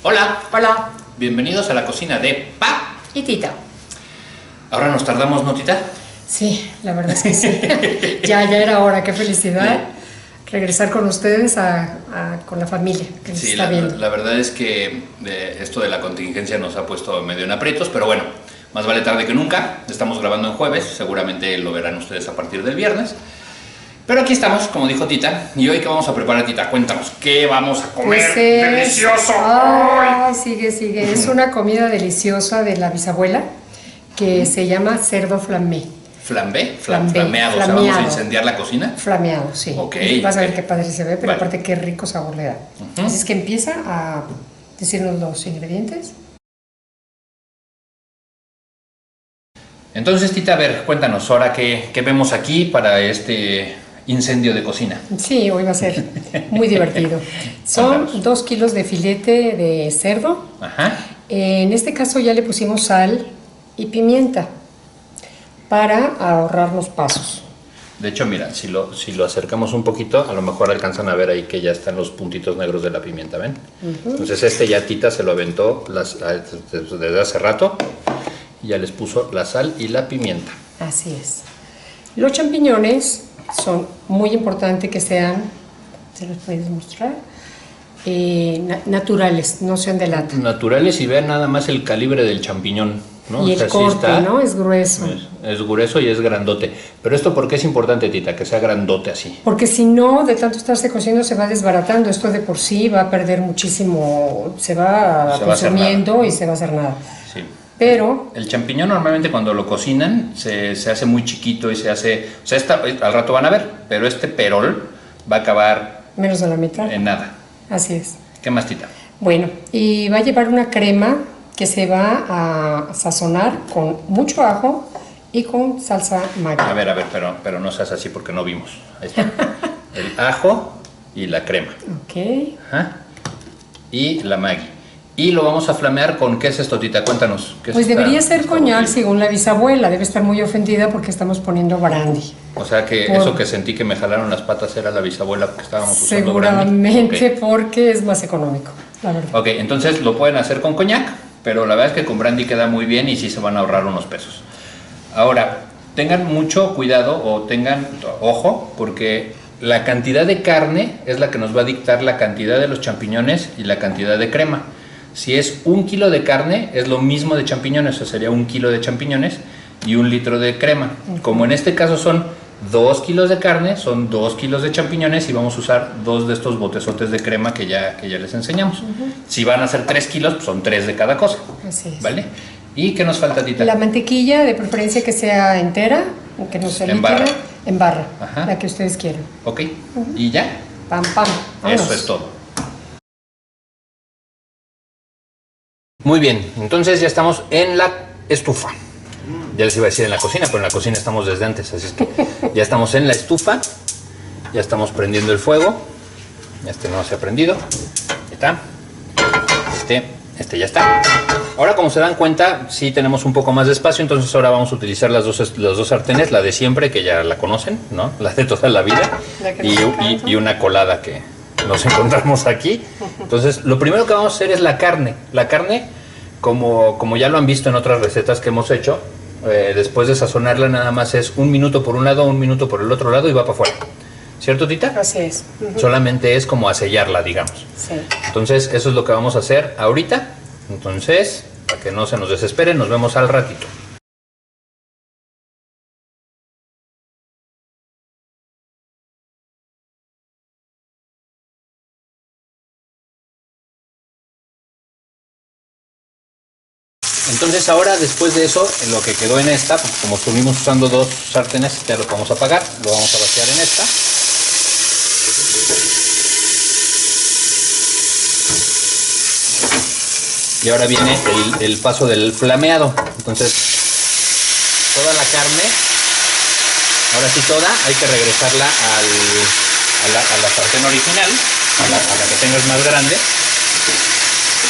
Hola, Hola. bienvenidos a la cocina de Pa ¿Y Tita? Ahora nos tardamos, ¿no, Tita? Sí, la verdad es que sí. ya era hora, qué felicidad. Regresar con ustedes con la familia que nos Sí, está viendo. la verdad es que esto de la contingencia nos ha puesto medio en aprietos, pero bueno, más vale tarde que nunca. Estamos grabando en jueves, seguramente lo verán ustedes a partir del viernes. Pero aquí estamos, como dijo Tita, y hoy ¿qué vamos a preparar, Tita? Cuéntanos, ¿qué vamos a comer? Pues ¡Delicioso! Ay, sigue. Es una comida deliciosa de la bisabuela que se llama cerdo flamé. ¿Flambé? Flambé, Flameado, o sea, ¿vamos a incendiar la cocina? Flameado, sí. Ok. Vas a ver qué padre se ve, pero Vale. aparte qué rico sabor le da. Así es que empieza a decirnos los ingredientes. Entonces, Tita, a ver, cuéntanos, ahora qué vemos aquí para este incendio de cocina. Sí, hoy va a ser muy divertido. Son 2 kilos de filete de cerdo. Ajá. En este caso ya le pusimos sal y pimienta para ahorrarnos pasos. De hecho, mira, si lo acercamos un poquito, a lo mejor alcanzan a ver ahí que ya están los puntitos negros de la pimienta, ¿ven? Entonces este ya Tita se lo aventó desde hace rato y ya les puso la sal y la pimienta. Así es. Los champiñones son muy importantes que sean, ¿se los puedes mostrar? Naturales, no sean de lata. Naturales, y vean nada más el calibre del champiñón, ¿no? Y O sea, el sí corte, está, ¿no? Es grueso. es grueso y es grandote. Pero esto, ¿por qué es importante, Tita? Que sea grandote así. Porque si no, de tanto estarse cociendo, se va desbaratando. Esto de por sí va a perder muchísimo, se va consumiendo y se va a hacer nada. Sí. Pero El champiñón normalmente cuando lo cocinan se hace muy chiquito y se hace... O sea, al rato van a ver, pero este perol va a acabar menos de la mitad. en nada. Así es. ¿Qué más, Tita? Bueno, y va a llevar una crema que se va a sazonar con mucho ajo y con salsa Maggi. A ver, pero no seas así porque no vimos. Ahí está. El ajo y la crema. Ok. Ajá. Y la Maggi. Y lo vamos a flamear con, ¿qué es esto, Tita? Cuéntanos. ¿Qué es Pues debería ser esta coñac, botella? según la bisabuela. Debe estar muy ofendida porque estamos poniendo brandy. O sea que eso que sentí que me jalaron las patas era la bisabuela porque estábamos usando brandy. Seguramente Ok. porque es más económico, la verdad. Ok, entonces lo pueden hacer con coñac, pero la verdad es que con brandy queda muy bien y sí se van a ahorrar unos pesos. Ahora, tengan mucho cuidado o tengan ojo, porque la cantidad de carne es la que nos va a dictar la cantidad de los champiñones y la cantidad de crema. Si es 1 kilo de carne, es lo mismo de champiñones, o sea, sería 1 kilo de champiñones y 1 litro de crema. Como en este caso son 2 kilos de carne, son 2 kilos de champiñones y vamos a usar 2 de estos botezotes de crema que ya les enseñamos. Si van a ser 3 kilos, pues son 3 de cada cosa. Así es. ¿Vale? ¿Y qué nos falta, Tita? La mantequilla, de preferencia que sea entera, que no sea En líquida, barra. en barra, Ajá. la que ustedes quieran. Ok, y ya, Pam, pam. Vámonos. eso es todo. Muy bien, entonces ya estamos en la estufa. Ya les iba a decir en la cocina, pero en la cocina estamos desde antes, así es que ya estamos en la estufa, ya estamos prendiendo el fuego. Este no se ha prendido, ahí está. Este ya está. Ahora, como se dan cuenta, sí tenemos un poco más de espacio, entonces ahora vamos a utilizar las dos sartenes, la de siempre, que ya la conocen, ¿no? La de toda la vida, La que nos encanta. y una colada que nos encontramos aquí. Entonces, lo primero que vamos a hacer es la carne. La carne, como ya lo han visto en otras recetas que hemos hecho, después de sazonarla nada más es 1 minuto por un lado, 1 minuto por el otro lado y va para afuera. ¿Cierto, Tita? Así es. Solamente es como a sellarla, digamos. Sí. Entonces, eso es lo que vamos a hacer ahorita. Entonces, para que no se nos desesperen, nos vemos al ratito. Entonces ahora, después de eso, en lo que quedó en esta, pues como estuvimos usando 2 sartenes, ya lo vamos a apagar, lo vamos a vaciar en esta. Y ahora viene el paso del flameado. Entonces, toda la carne, ahora sí toda, hay que regresarla a la sartén original, a la que tengas más grande.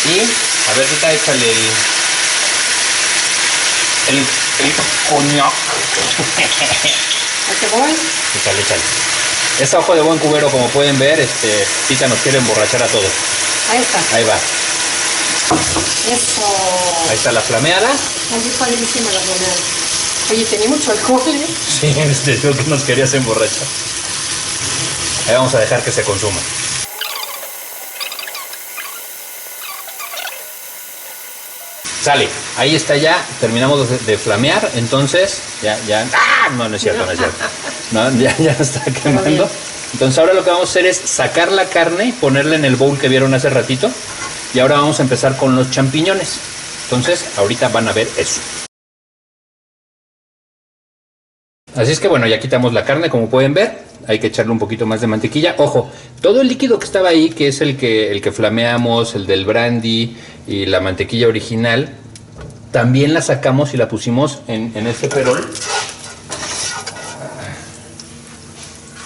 Y, a ver, Tita, échale el coñac. ¿A qué voy? Échale. Es a ojo de buen cubero, como pueden ver, Tita nos quiere emborrachar a todos. Ahí está. Ahí va. Eso. Ahí está la flameada. Ay, es padrísima la flameada. Oye, tenía mucho alcohol, ¿eh? Sí, te digo que nos querías emborrachar. Ahí vamos a dejar que se consuma. Sale, ahí está ya, terminamos de flamear, entonces ya, ¡ah! No, no es cierto, no es cierto. No, ya está quemando. Entonces ahora lo que vamos a hacer es sacar la carne y ponerla en el bowl que vieron hace ratito. Y ahora vamos a empezar con los champiñones. Entonces ahorita van a ver eso. Así es que bueno, ya quitamos la carne, como pueden ver. Hay que echarle un poquito más de mantequilla. Ojo, todo el líquido que estaba ahí, que es el que flameamos, el del brandy y la mantequilla original, también la sacamos y la pusimos en este perol.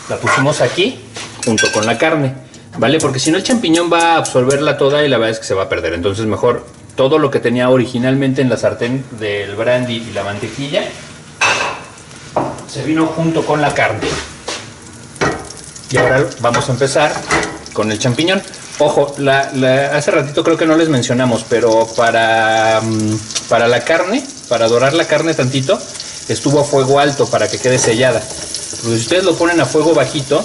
La pusimos aquí, junto con la carne, ¿vale? Porque si no el champiñón va a absorberla toda y la verdad es que se va a perder. Entonces mejor todo lo que tenía originalmente en la sartén del brandy y la mantequilla se vino junto con la carne. Y ahora vamos a empezar con el champiñón. Ojo, hace ratito creo que no les mencionamos, pero para la carne, para dorar la carne tantito, estuvo a fuego alto para que quede sellada. Porque si ustedes lo ponen a fuego bajito,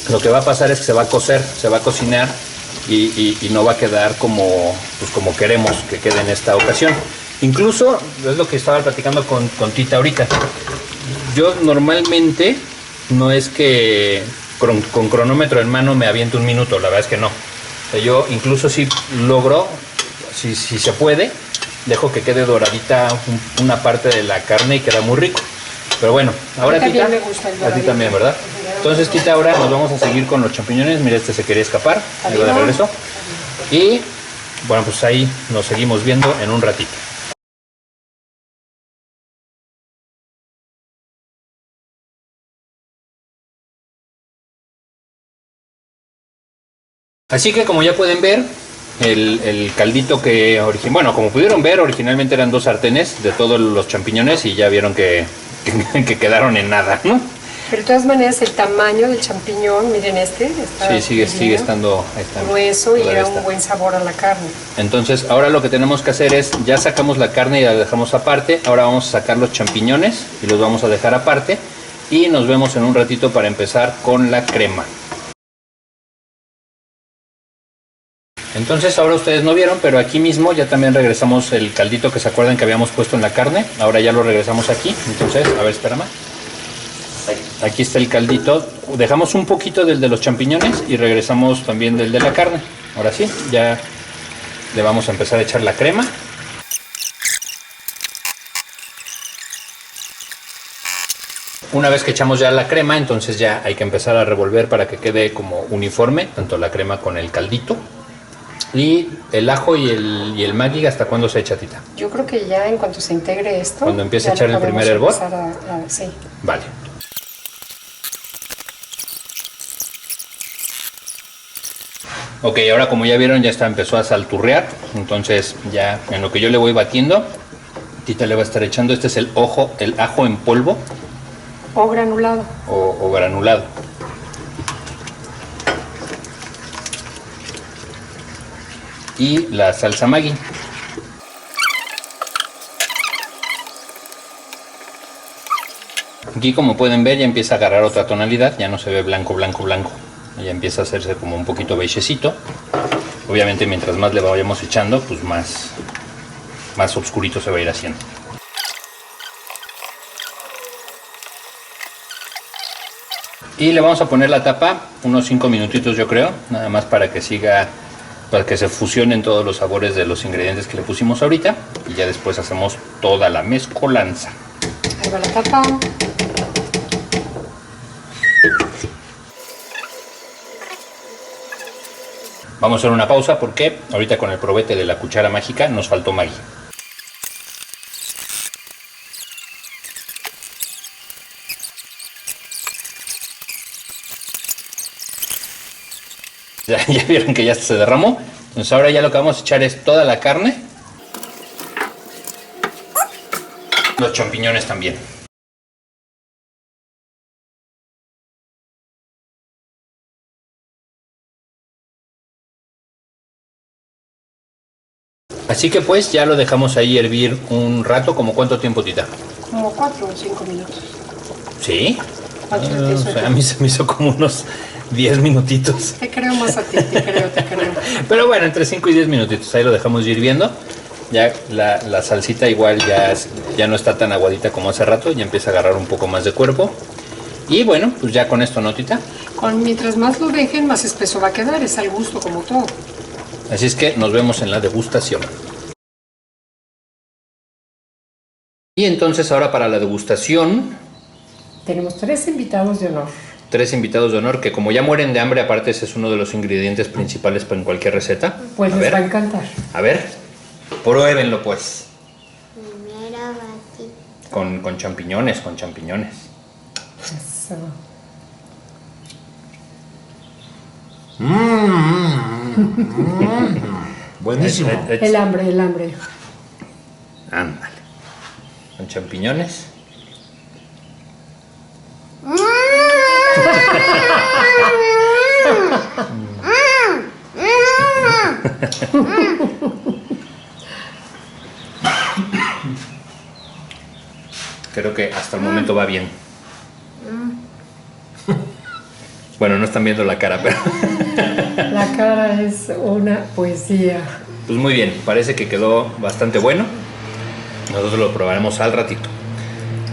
lo que va a pasar es que se va a cocer, se va a cocinar y no va a quedar como queremos que quede en esta ocasión. Incluso, es lo que estaba platicando con Tita ahorita. Yo normalmente no es que con cronómetro en mano me aviento un minuto, la verdad es que no. O sea, yo incluso si logro, si se puede, dejo que quede doradita una parte de la carne y queda muy rico. Pero bueno, ahora Tita, a ti también, ¿verdad? Entonces Tita, ahora nos vamos a seguir con los champiñones. Mira, este se quería escapar, ahí va de regreso. Y bueno, pues ahí nos seguimos viendo en un ratito. Así que como ya pueden ver, el caldito que bueno, como pudieron ver, originalmente eran 2 sartenes de todos los champiñones y ya vieron que quedaron en nada, ¿no? Pero de todas maneras el tamaño del champiñón, miren está sí, sigue estando grueso y da un buen sabor a la carne. Entonces ahora lo que tenemos que hacer es, ya sacamos la carne y la dejamos aparte, ahora vamos a sacar los champiñones y los vamos a dejar aparte y nos vemos en un ratito para empezar con la crema. Entonces ahora ustedes no vieron, pero aquí mismo ya también regresamos el caldito que se acuerdan que habíamos puesto en la carne. Ahora ya lo regresamos aquí. Entonces, a ver, espérame. Aquí está el caldito. Dejamos un poquito del de los champiñones y regresamos también del de la carne. Ahora sí, ya le vamos a empezar a echar la crema. Una vez que echamos ya la crema, entonces ya hay que empezar a revolver para que quede como uniforme, tanto la crema con el caldito. ¿Y el ajo y el Maggi hasta cuándo se echa, Tita? Yo creo que ya en cuanto se integre esto... Cuando empiece a echar el primer hervor. Sí. Vale. Ok, ahora como ya vieron ya empezó a salturrear. Entonces ya en lo que yo le voy batiendo, Tita le va a estar echando, este es el ajo en polvo. O granulado. O granulado. Y la salsa Maggi. Aquí como pueden ver ya empieza a agarrar otra tonalidad, ya no se ve blanco, blanco, blanco. Ya empieza a hacerse como un poquito beigecito. Obviamente mientras más le vayamos echando, pues más oscurito se va a ir haciendo. Y le vamos a poner la tapa unos 5 minutitos yo creo, nada más para que siga, para que se fusionen todos los sabores de los ingredientes que le pusimos ahorita. Y ya después hacemos toda la mezcolanza. Ahí va la tapa. Vamos a hacer una pausa porque ahorita con el probete de la cuchara mágica nos faltó Maggi. Ya vieron que ya se derramó. Entonces ahora ya lo que vamos a echar es toda la carne. Los champiñones también. Así que pues ya lo dejamos ahí hervir un rato. ¿Como cuánto tiempo, Tita? Como 4 o 5 minutos. ¿Sí? Cuatro, O sea, a mí se me hizo como unos 10 minutitos. Te creo más a ti, te creo. Pero bueno, entre 5 y 10 minutitos. Ahí lo dejamos hirviendo. Ya la salsita igual ya no está tan aguadita como hace rato. Ya empieza a agarrar un poco más de cuerpo. Y bueno, pues ya con esto, ¿no, Tita? Mientras más lo dejen, más espeso va a quedar. Es al gusto, como todo. Así es que nos vemos en la degustación. Y entonces ahora para la degustación, Tenemos 3 invitados de honor. 3 invitados de honor que como ya mueren de hambre, aparte ese es uno de los ingredientes principales para en cualquier receta. Pues les va a encantar. A ver, pruébenlo pues. Primero así. Con champiñones, Eso. Buenísimo. El hambre. Ándale. Con champiñones. Creo que hasta el momento va bien. Bueno, no están viendo la cara, pero La cara es una poesía. pues muy bien, parece que quedó bastante bueno. Nosotros lo probaremos al ratito.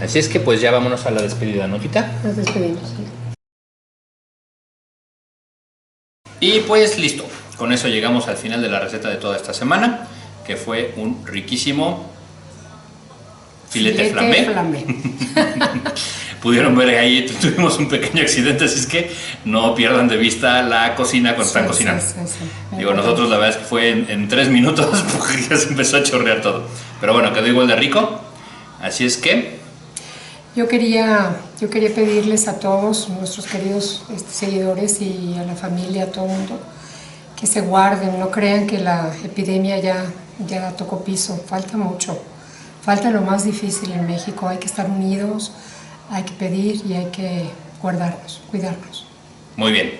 Así es que pues ya vámonos a la despedida, ¿no, Tita? Nos despedimos. Y pues listo, con eso llegamos al final de la receta de toda esta semana, que fue un riquísimo filete flamé. Pudieron ver ahí, tuvimos un pequeño accidente, así es que no pierdan de vista la cocina cuando están cocinando. Sí. Digo, nosotros la verdad es que fue en 3 minutos porque ya se empezó a chorrear todo. Pero bueno, quedó igual de rico, así es que... Yo quería pedirles a todos nuestros queridos seguidores y a la familia, a todo el mundo, que se guarden, no crean que la epidemia ya tocó piso, falta mucho, falta lo más difícil en México, hay que estar unidos, hay que pedir y hay que guardarnos, cuidarnos. Muy bien,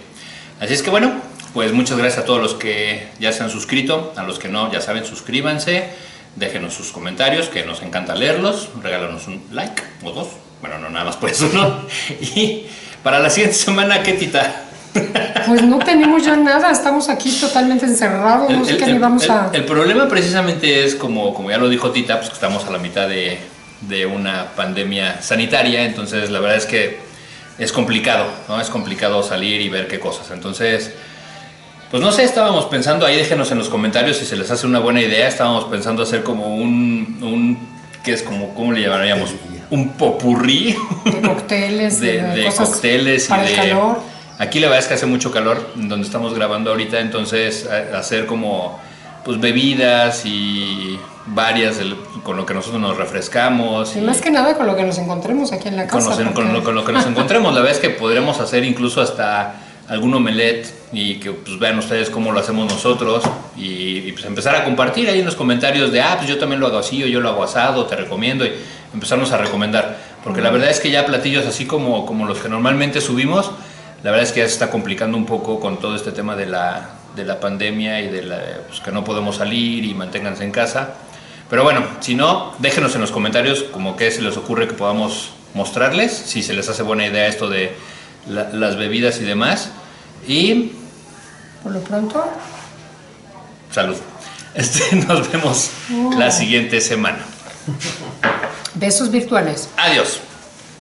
así es que bueno, pues muchas gracias a todos los que ya se han suscrito, a los que no, ya saben, suscríbanse. Déjenos sus comentarios, que nos encanta leerlos. Regálanos un like o 2. Bueno, no nada más por eso, ¿no? Y para la siguiente semana, ¿qué, Tita? Pues no tenemos ya nada, estamos aquí totalmente encerrados, no sé qué ni vamos a... El problema precisamente es, como ya lo dijo Tita, pues que estamos a la mitad de una pandemia sanitaria. Entonces la verdad es que es complicado, ¿no? Es complicado salir y ver qué cosas. Entonces... pues no sé, estábamos pensando, ahí déjenos en los comentarios si se les hace una buena idea. Estábamos pensando hacer como ¿qué es? Como, ¿cómo le llamaríamos? Un popurrí De cócteles, de cosas cócteles y para el calor. Aquí la verdad es que hace mucho calor donde estamos grabando ahorita, entonces hacer como pues bebidas y varias con lo que nosotros nos refrescamos. Y más que nada con lo que nos encontremos aquí en la casa. Con lo que nos encontremos. La verdad es que podremos hacer incluso hasta algún omelette y que pues vean ustedes cómo lo hacemos nosotros y pues empezar a compartir ahí en los comentarios de pues yo también lo hago así o yo lo hago asado, te recomiendo, y empezarnos a recomendar, porque la verdad es que ya platillos así como los que normalmente subimos, la verdad es que ya se está complicando un poco con todo este tema de la pandemia y pues que no podemos salir y manténganse en casa. Pero bueno, si no, déjenos en los comentarios como qué se les ocurre que podamos mostrarles, si se les hace buena idea esto de las bebidas y demás. Y por lo pronto, salud. Nos vemos la siguiente semana. besos virtuales. Adiós.